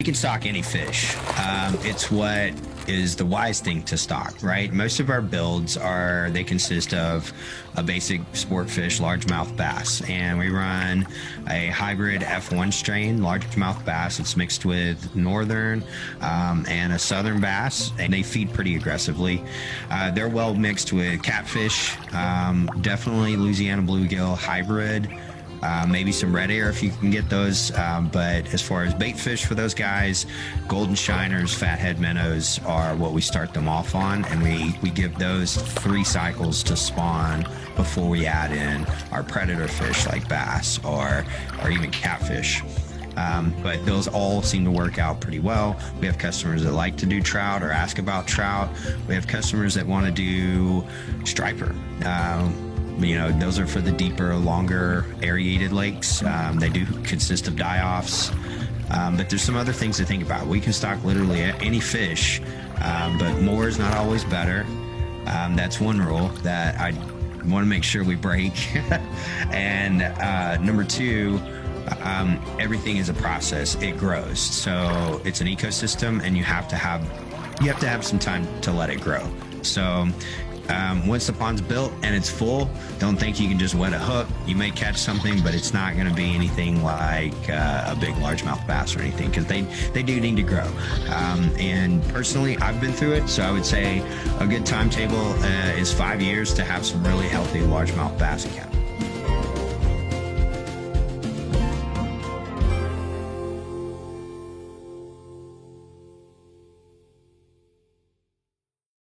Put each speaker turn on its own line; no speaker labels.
You can stock any fish. It's what is the wise thing to stock, right? Most of our builds they consist of a basic sport fish, largemouth bass, and we run a hybrid F1 strain, largemouth bass. It's mixed with northern and a southern bass, and they feed pretty aggressively. They're well mixed with catfish, definitely Louisiana bluegill hybrid. Maybe some red air if you can get those, but as far as bait fish for those guys, golden shiners, fathead minnows are what we start them off on, and we give those 3 cycles to spawn before we add in our predator fish like bass or even catfish. But those all seem to work out pretty well. We have customers that like to do trout or ask about trout. We have customers that want to do striper. You know, those are for the deeper, longer aerated lakes. They do consist of die-offs. But there's some other things to think about. We can stock literally any fish, but more is not always better. That's one rule that I want to make sure we break. And number 2, everything is a process. It grows. So it's an ecosystem, and you have to have some time to let it grow. So once the pond's built and it's full, don't think you can just wet a hook. You may catch something, but it's not going to be anything like a big largemouth bass or anything, because they do need to grow. And personally, I've been through it, so I would say a good timetable is 5 years to have some really healthy largemouth bass account.